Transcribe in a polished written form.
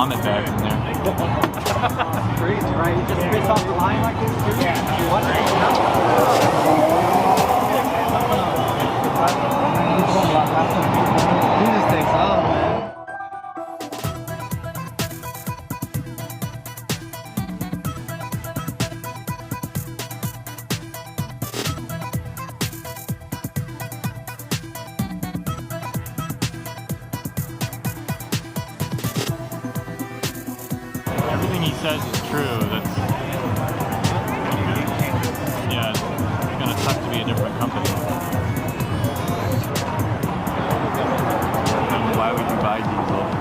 vomit back in there. Freeze, right? You just spits off the line like this too? Yeah. What? Jesus takes off, man. Everything he says is true. That's yeah. It's gonna suck to be a different company. And why would you buy diesel?